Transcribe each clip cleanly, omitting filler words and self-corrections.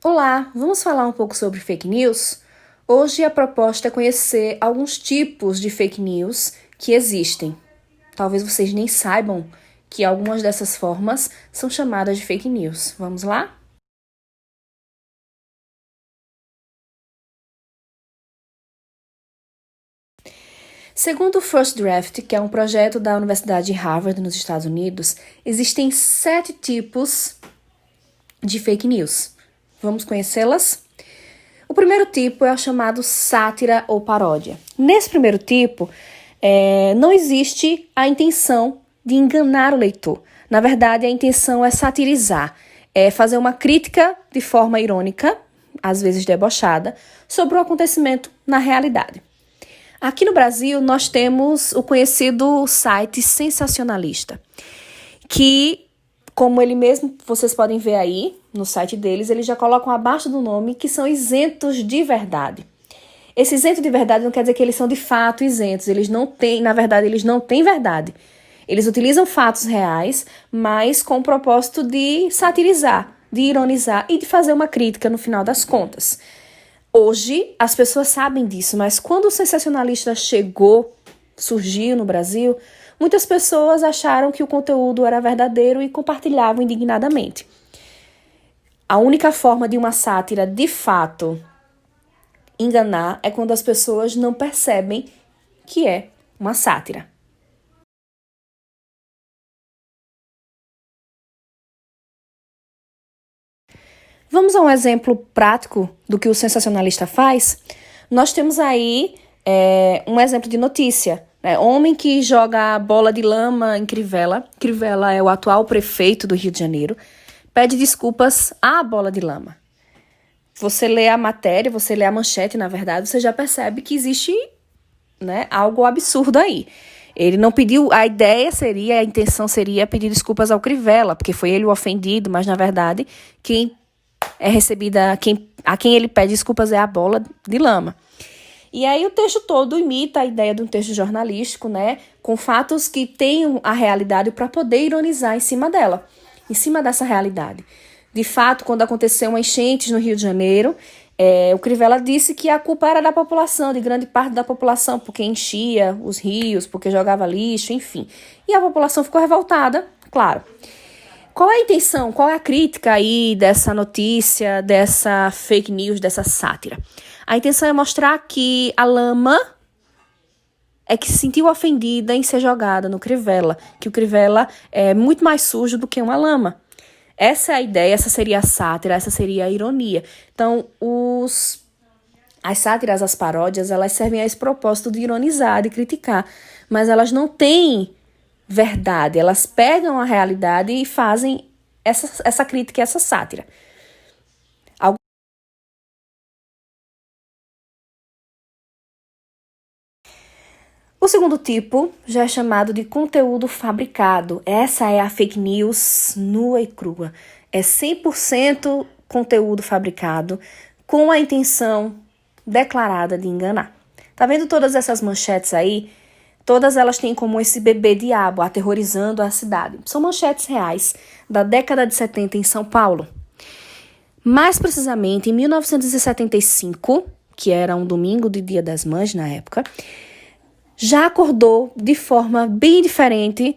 Olá, vamos falar um pouco sobre fake news? Hoje a proposta é conhecer alguns tipos de fake news que existem. Talvez vocês nem saibam que algumas dessas formas são chamadas de fake news. Vamos lá? Segundo o First Draft, que é um projeto da Universidade de Harvard nos Estados Unidos, existem 7 tipos de fake news. Vamos conhecê-las? O primeiro tipo é o chamado sátira ou paródia. Nesse primeiro tipo, não existe a intenção de enganar o leitor. Na verdade, a intenção é satirizar, é fazer uma crítica de forma irônica, às vezes debochada, sobre o acontecimento na realidade. Aqui no Brasil, nós temos o conhecido site Sensacionalista, que, como ele mesmo, vocês podem ver aí no site deles, eles já colocam abaixo do nome que são isentos de verdade. Esse isento de verdade não quer dizer que eles são de fato isentos, eles não têm, na verdade, eles não têm verdade. Eles utilizam fatos reais, mas com o propósito de satirizar, de ironizar e de fazer uma crítica no final das contas. Hoje, as pessoas sabem disso, mas quando o sensacionalista surgiu no Brasil, muitas pessoas acharam que o conteúdo era verdadeiro e compartilhavam indignadamente. A única forma de uma sátira, de fato, enganar é quando as pessoas não percebem que é uma sátira. Vamos a um exemplo prático do que o sensacionalista faz? Nós temos aí um exemplo de notícia. Homem que joga bola de lama em Crivella. Crivella é o atual prefeito do Rio de Janeiro. Pede desculpas à bola de lama. Você lê a matéria, você lê a manchete, na verdade, você já percebe que existe, algo absurdo aí. Ele não pediu, a intenção seria pedir desculpas ao Crivella, porque foi ele o ofendido, mas, na verdade, a quem ele pede desculpas é a bola de lama. E aí o texto todo imita a ideia de um texto jornalístico, com fatos que tenham a realidade para poder ironizar em cima dela, em cima dessa realidade. De fato, quando aconteceu uma enchente no Rio de Janeiro, o Crivella disse que a culpa era da população, de grande parte da população, porque enchia os rios, porque jogava lixo, enfim. E a população ficou revoltada, claro. Qual é a intenção, qual é a crítica aí dessa notícia, dessa fake news, dessa sátira? A intenção é mostrar que a lama é que se sentiu ofendida em ser jogada no Crivella, que o Crivella é muito mais sujo do que uma lama. Essa é a ideia, essa seria a sátira, essa seria a ironia. Então, as sátiras, as paródias, elas servem a esse propósito de ironizar, de criticar, mas elas não têm verdade, elas pegam a realidade e fazem essa crítica, essa sátira. O segundo tipo já é chamado de conteúdo fabricado. Essa é a fake news nua e crua. É 100% conteúdo fabricado com a intenção declarada de enganar. Tá vendo todas essas manchetes aí? Todas elas têm como esse bebê diabo aterrorizando a cidade. São manchetes reais da década de 70 em São Paulo. Mais precisamente, em 1975, que era um domingo de Dia das Mães na época, já acordou de forma bem diferente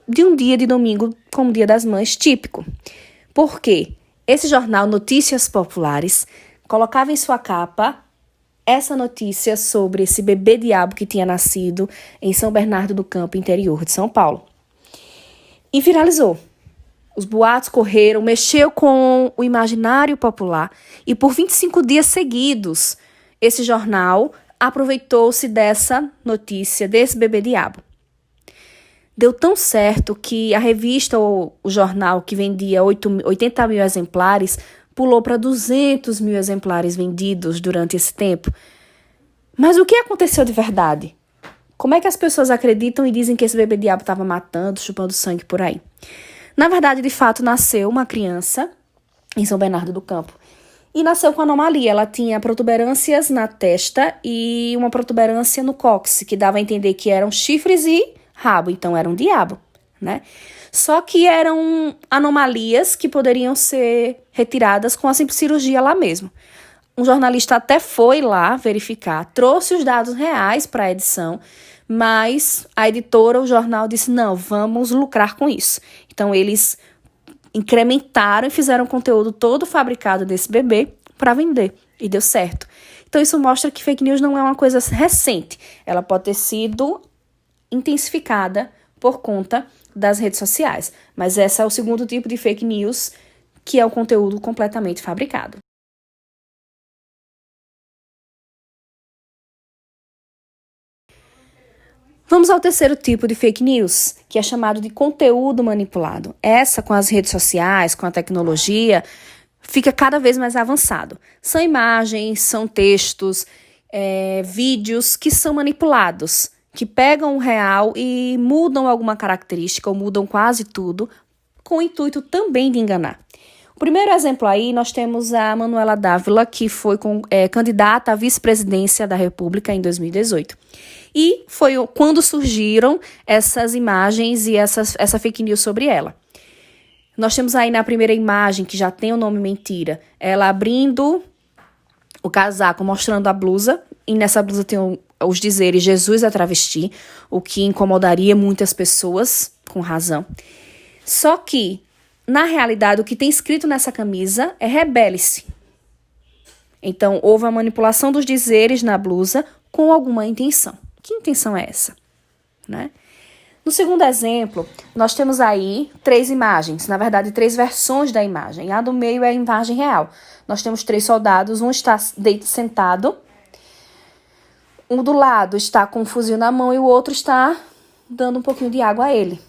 de um dia de domingo como Dia das Mães típico. Por quê? Esse jornal Notícias Populares colocava em sua capa essa notícia sobre esse bebê diabo que tinha nascido em São Bernardo do Campo, interior de São Paulo. E viralizou. Os boatos correram, mexeu com o imaginário popular e por 25 dias seguidos, esse jornal aproveitou-se dessa notícia, desse bebê diabo. Deu tão certo que a revista ou o jornal que vendia 80 mil exemplares pulou para 200 mil exemplares vendidos durante esse tempo. Mas o que aconteceu de verdade? Como é que as pessoas acreditam e dizem que esse bebê diabo estava matando, chupando sangue por aí? Na verdade, de fato, nasceu uma criança em São Bernardo do Campo. E nasceu com anomalia. Ela tinha protuberâncias na testa e uma protuberância no cóccix, que dava a entender que eram chifres e rabo, então era um diabo, né? Só que eram anomalias que poderiam ser retiradas com a simples cirurgia lá mesmo. Um jornalista até foi lá verificar, trouxe os dados reais para a edição, mas a editora, o jornal, disse, não, vamos lucrar com isso. Então, eles incrementaram e fizeram conteúdo todo fabricado desse bebê para vender. E deu certo. Então, isso mostra que fake news não é uma coisa recente. Ela pode ter sido intensificada por conta das redes sociais. Mas esse é o segundo tipo de fake news, que é o conteúdo completamente fabricado. Vamos ao terceiro tipo de fake news, que é chamado de conteúdo manipulado. Essa, com as redes sociais, com a tecnologia, fica cada vez mais avançado. São imagens, são textos, vídeos que são manipulados, que pegam o real e mudam alguma característica, ou mudam quase tudo, com o intuito também de enganar. O primeiro exemplo aí, nós temos a Manuela Dávila, que foi candidata à vice-presidência da República em 2018. E foi quando surgiram essas imagens e essa fake news sobre ela. Nós temos aí na primeira imagem, que já tem o nome mentira, ela abrindo o casaco, mostrando a blusa, e nessa blusa tem os dizeres Jesus é travesti, o que incomodaria muitas pessoas, com razão. Só que, na realidade, o que tem escrito nessa camisa é rebele-se. Então, houve a manipulação dos dizeres na blusa com alguma intenção. Que intenção é essa? Né? No segundo exemplo, nós temos aí 3 imagens, na verdade 3 versões da imagem. A do meio é a imagem real. Nós temos 3 soldados, um está sentado, um do lado está com um fuzil na mão e o outro está dando um pouquinho de água a ele.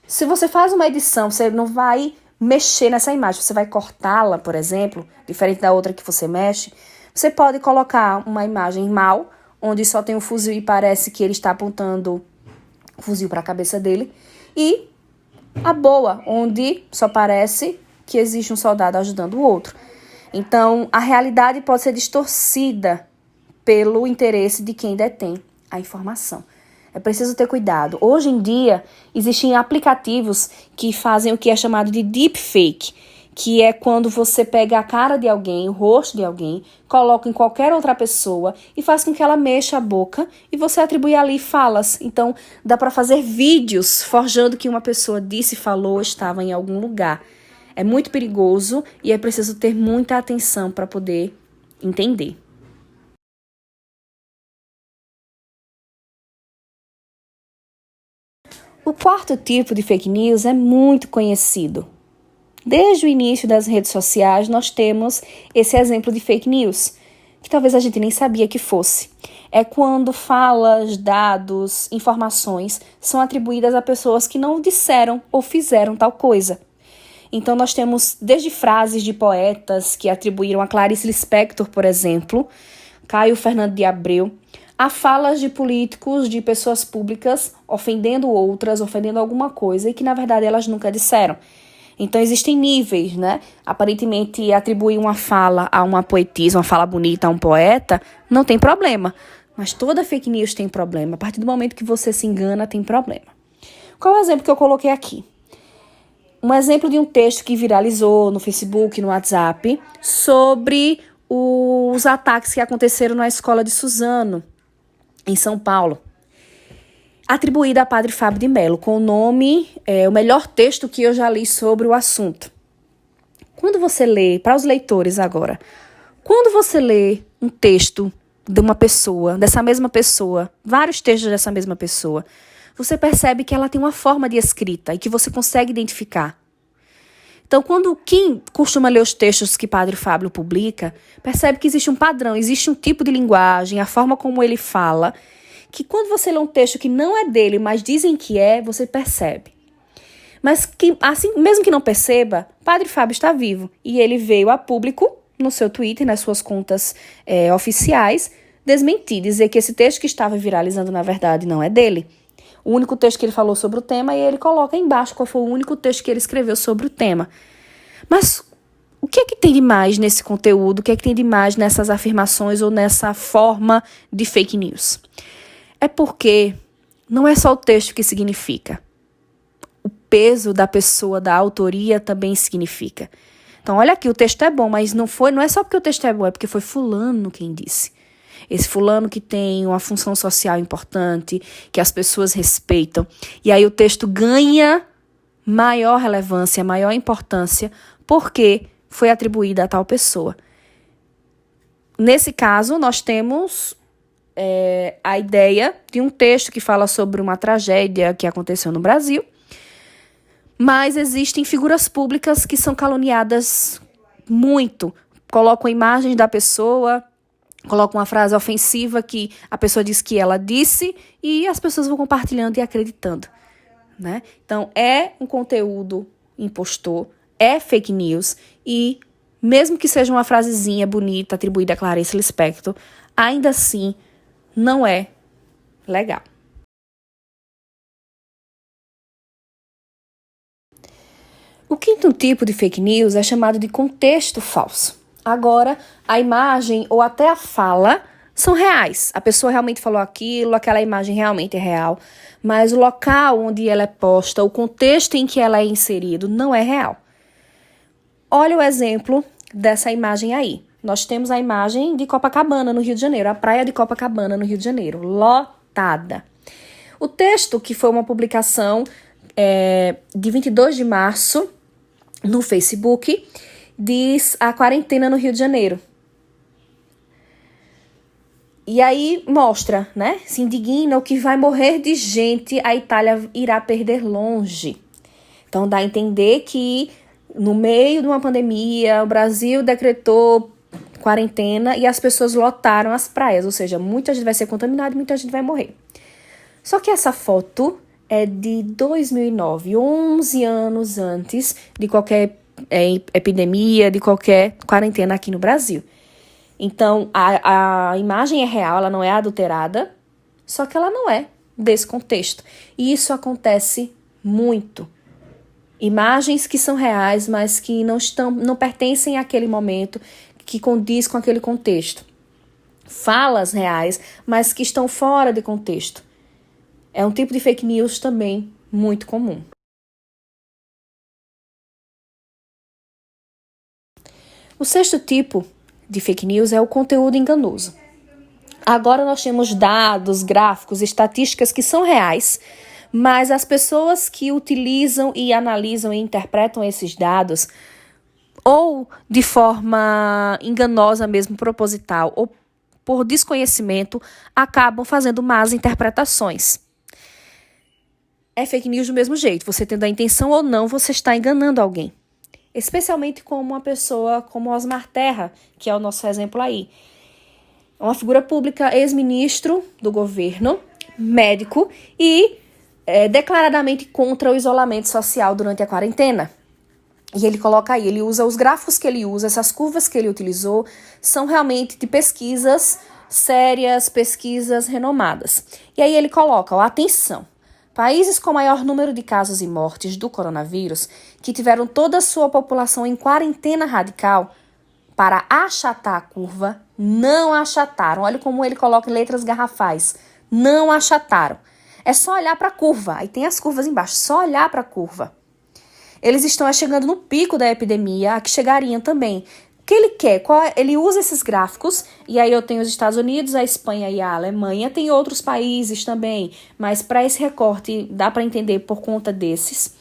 Se você faz uma edição, você não vai mexer nessa imagem, você vai cortá-la, por exemplo, diferente da outra que você mexe. Você pode colocar uma imagem mal, onde só tem um fuzil e parece que ele está apontando o fuzil para a cabeça dele, e a boa, onde só parece que existe um soldado ajudando o outro. Então, a realidade pode ser distorcida pelo interesse de quem detém a informação. É preciso ter cuidado. Hoje em dia, existem aplicativos que fazem o que é chamado de deepfake, que é quando você pega a cara de alguém, o rosto de alguém, coloca em qualquer outra pessoa e faz com que ela mexa a boca e você atribui ali falas. Então, dá para fazer vídeos forjando que uma pessoa disse, falou, estava em algum lugar. É muito perigoso e é preciso ter muita atenção para poder entender. O quarto tipo de fake news é muito conhecido. Desde o início das redes sociais, nós temos esse exemplo de fake news, que talvez a gente nem sabia que fosse. É quando falas, dados, informações são atribuídas a pessoas que não disseram ou fizeram tal coisa. Então, nós temos desde frases de poetas que atribuíram a Clarice Lispector, por exemplo, Caio Fernando de Abreu, a falas de políticos, de pessoas públicas, ofendendo outras, ofendendo alguma coisa, e que, na verdade, elas nunca disseram. Então, existem níveis, né? Aparentemente, atribuir uma fala a uma poetisa, uma fala bonita a um poeta, não tem problema. Mas toda fake news tem problema. A partir do momento que você se engana, tem problema. Qual é o exemplo que eu coloquei aqui? Um exemplo de um texto que viralizou no Facebook, no WhatsApp, sobre os ataques que aconteceram na escola de Suzano, em São Paulo. Atribuída a Padre Fábio de Mello, com o nome, o melhor texto que eu já li sobre o assunto. Quando você lê, para os leitores agora, quando você lê um texto de uma pessoa, dessa mesma pessoa, vários textos dessa mesma pessoa, você percebe que ela tem uma forma de escrita e que você consegue identificar. Então, quando quem costuma ler os textos que Padre Fábio publica, percebe que existe um padrão, existe um tipo de linguagem, a forma como ele fala, que quando você lê um texto que não é dele, mas dizem que é, você percebe. Mas que, assim, mesmo que não perceba, Padre Fábio está vivo. E ele veio a público, no seu Twitter, nas suas contas oficiais, desmentir, dizer que esse texto que estava viralizando, na verdade, não é dele. O único texto que ele falou sobre o tema, e ele coloca embaixo qual foi o único texto que ele escreveu sobre o tema. Mas o que é que tem de mais nesse conteúdo? O que é que tem de mais nessas afirmações ou nessa forma de fake news? É porque não é só o texto que significa. peso da pessoa, da autoria também significa. Então, olha aqui, o texto é bom, mas não é só porque o texto é bom, é porque foi fulano quem disse. Esse fulano que tem uma função social importante, que as pessoas respeitam. E aí o texto ganha maior relevância, maior importância, porque foi atribuída a tal pessoa. Nesse caso, nós temos a ideia de um texto que fala sobre uma tragédia que aconteceu no Brasil, mas existem figuras públicas que são caluniadas muito, colocam imagens da pessoa, colocam uma frase ofensiva que a pessoa diz que ela disse e as pessoas vão compartilhando e acreditando, né? Então, é um conteúdo impostor, é fake news e, mesmo que seja uma frasezinha bonita atribuída a Clarice Lispector, ainda assim não é legal. O quinto tipo de fake news é chamado de contexto falso. Agora, a imagem ou até a fala são reais. A pessoa realmente falou aquilo, aquela imagem realmente é real, mas o local onde ela é posta, o contexto em que ela é inserido, não é real. Olha o exemplo dessa imagem aí. Nós temos a imagem de Copacabana, no Rio de Janeiro, a praia de Copacabana, no Rio de Janeiro, lotada. O texto, que foi uma publicação de 22 de março, no Facebook, diz a quarentena no Rio de Janeiro. E aí mostra, né? Se indigna o que vai morrer de gente, a Itália irá perder longe. Então dá a entender que no meio de uma pandemia, o Brasil decretou quarentena e as pessoas lotaram as praias, ou seja, muita gente vai ser contaminada e muita gente vai morrer. Só que essa foto é de 2009, 11 anos antes de qualquer epidemia, de qualquer quarentena aqui no Brasil. Então, a imagem é real, ela não é adulterada, só que ela não é desse contexto. E isso acontece muito. Imagens que são reais, mas que não pertencem àquele momento, que condiz com aquele contexto. Falas reais, mas que estão fora de contexto. É um tipo de fake news também muito comum. O sexto tipo de fake news é o conteúdo enganoso. Agora nós temos dados, gráficos, estatísticas que são reais, mas as pessoas que utilizam e analisam e interpretam esses dados, ou de forma enganosa mesmo, proposital, ou por desconhecimento, acabam fazendo más interpretações. É fake news do mesmo jeito. Você tendo a intenção ou não, você está enganando alguém. Especialmente como uma pessoa como Osmar Terra, que é o nosso exemplo aí. Uma figura pública, ex-ministro do governo, médico e declaradamente contra o isolamento social durante a quarentena. E ele coloca aí, ele usa os gráficos que ele usa, essas curvas que ele utilizou, são realmente de pesquisas sérias, pesquisas renomadas. E aí ele coloca, atenção, países com maior número de casos e mortes do coronavírus, que tiveram toda a sua população em quarentena radical, para achatar a curva, não achataram. Olha como ele coloca em letras garrafais. Não achataram. É só olhar para a curva. Aí tem as curvas embaixo. Só olhar para a curva. Eles estão chegando no pico da epidemia, a que chegariam também. O que ele quer? Ele usa esses gráficos, e aí eu tenho os Estados Unidos, a Espanha e a Alemanha. Tem outros países também, mas para esse recorte dá para entender por conta desses.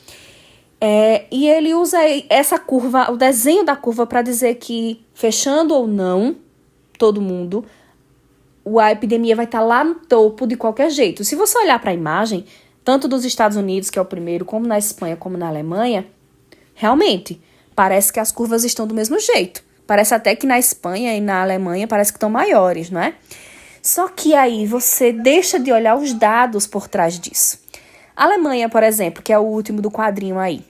E ele usa essa curva, o desenho da curva, para dizer que, fechando ou não, todo mundo, a epidemia vai estar lá no topo de qualquer jeito. Se você olhar para a imagem, tanto dos Estados Unidos, que é o primeiro, como na Espanha, como na Alemanha, realmente, parece que as curvas estão do mesmo jeito. Parece até que na Espanha e na Alemanha parece que estão maiores, não é? Só que aí você deixa de olhar os dados por trás disso. A Alemanha, por exemplo, que é o último do quadrinho aí,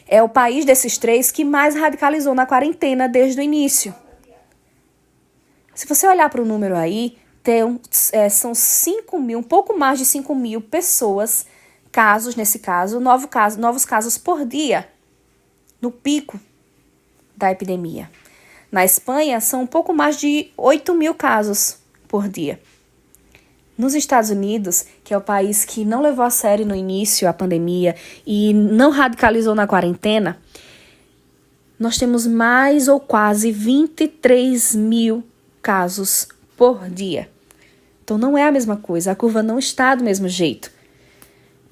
é o país desses três que mais radicalizou na quarentena desde o início. Se você olhar para o número aí, são 5 mil, um pouco mais de 5 mil pessoas, casos nesse caso, novos casos por dia, no pico da epidemia. Na Espanha, são um pouco mais de 8 mil casos por dia. Nos Estados Unidos, que é o país que não levou a sério no início a pandemia e não radicalizou na quarentena, nós temos mais ou quase 23 mil casos por dia. Então não é a mesma coisa, a curva não está do mesmo jeito.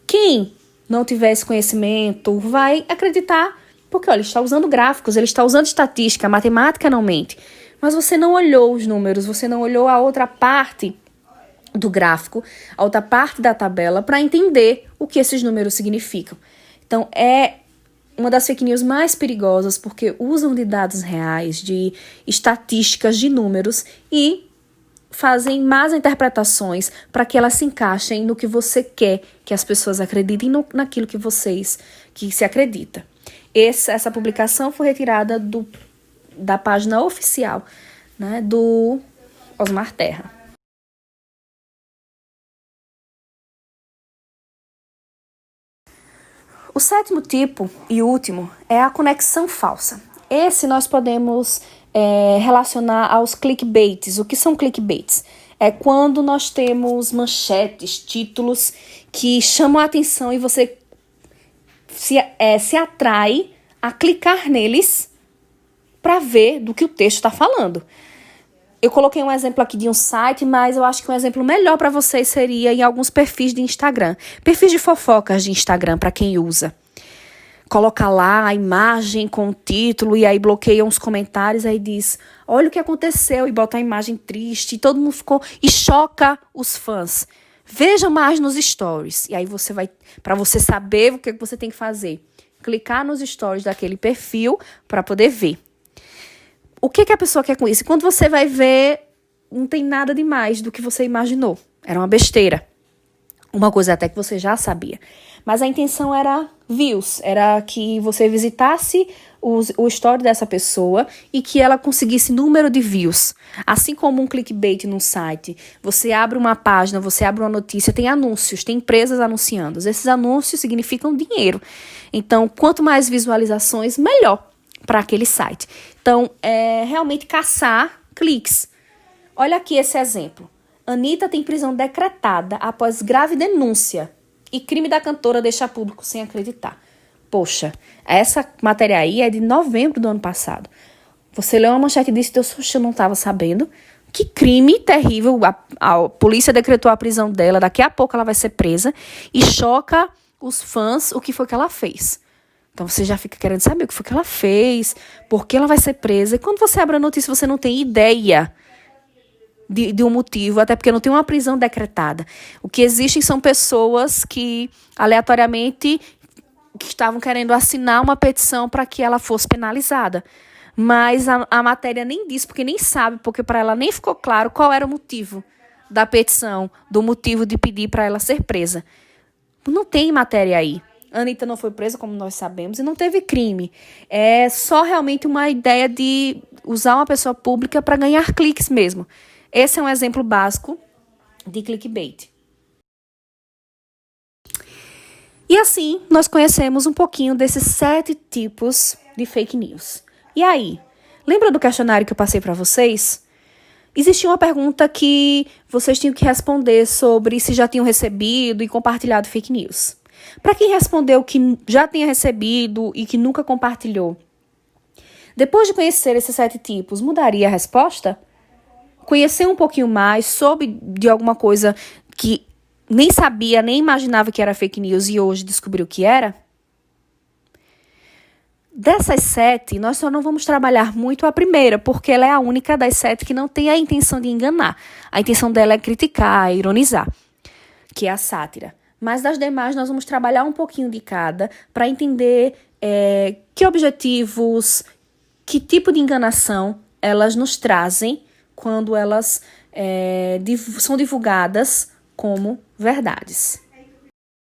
Quem não tiver esse conhecimento vai acreditar, porque olha, ele está usando gráficos, ele está usando estatística, a matemática não mente. Mas você não olhou os números, você não olhou a outra parte do gráfico, a outra parte da tabela, para entender o que esses números significam. Então, é uma das fake news mais perigosas, porque usam de dados reais, de estatísticas, de números, e fazem más interpretações para que elas se encaixem no que você quer que as pessoas acreditem, naquilo que se acredita. Essa publicação foi retirada da página oficial, né, do Osmar Terra. O sétimo tipo e último é a conexão falsa. Esse nós podemos relacionar aos clickbaits. O que são clickbaits? É quando nós temos manchetes, títulos que chamam a atenção e você se atrai a clicar neles para ver do que o texto está falando. Eu coloquei um exemplo aqui de um site, mas eu acho que um exemplo melhor para vocês seria em alguns perfis de Instagram. Perfis de fofocas de Instagram, para quem usa. Coloca lá a imagem com o título e aí bloqueia uns comentários, aí diz, olha o que aconteceu, e bota a imagem triste, e todo mundo ficou, e choca os fãs. Veja mais nos stories. E aí você vai, para você saber o que você tem que fazer, clicar nos stories daquele perfil para poder ver. O que a pessoa quer com isso? Quando você vai ver, não tem nada demais do que você imaginou. Era uma besteira. Uma coisa até que você já sabia. Mas a intenção era views. Era que você visitasse o story dessa pessoa e que ela conseguisse número de views. Assim como um clickbait num site. Você abre uma página, você abre uma notícia, tem anúncios, tem empresas anunciando. Esses anúncios significam dinheiro. Então, quanto mais visualizações, melhor para aquele site. Então, é realmente caçar cliques. Olha aqui esse exemplo. Anitta tem prisão decretada após grave denúncia e crime da cantora deixa público sem acreditar. Poxa, essa matéria aí é de novembro do ano passado. Você leu uma manchete disso e eu não estava sabendo. Que crime terrível. A polícia decretou a prisão dela, daqui a pouco ela vai ser presa e choca os fãs o que foi que ela fez. Então você já fica querendo saber o que foi que ela fez, por que ela vai ser presa. E quando você abre a notícia, você não tem ideia de um motivo, até porque não tem uma prisão decretada. O que existem são pessoas que, aleatoriamente, que estavam querendo assinar uma petição para que ela fosse penalizada. Mas a matéria nem disse, porque nem sabe, porque para ela nem ficou claro qual era o motivo da petição, do motivo de pedir para ela ser presa. Não tem matéria aí. A Anitta não foi presa, como nós sabemos, e não teve crime. É só realmente uma ideia de usar uma pessoa pública para ganhar cliques mesmo. Esse é um exemplo básico de clickbait. E assim, nós conhecemos um pouquinho desses 7 tipos de fake news. E aí, lembra do questionário que eu passei para vocês? Existia uma pergunta que vocês tinham que responder sobre se já tinham recebido e compartilhado fake news. Para quem respondeu que já tinha recebido e que nunca compartilhou, depois de conhecer esses 7 tipos, mudaria a resposta? Conhecer um pouquinho mais, soube de alguma coisa que nem sabia, nem imaginava que era fake news e hoje descobriu que era? Dessas 7, nós só não vamos trabalhar muito a primeira, porque ela é a única das 7 que não tem a intenção de enganar. A intenção dela é criticar, ironizar, que é a sátira. Mas das demais, nós vamos trabalhar um pouquinho de cada para entender que objetivos, que tipo de enganação elas nos trazem quando elas são divulgadas como verdades.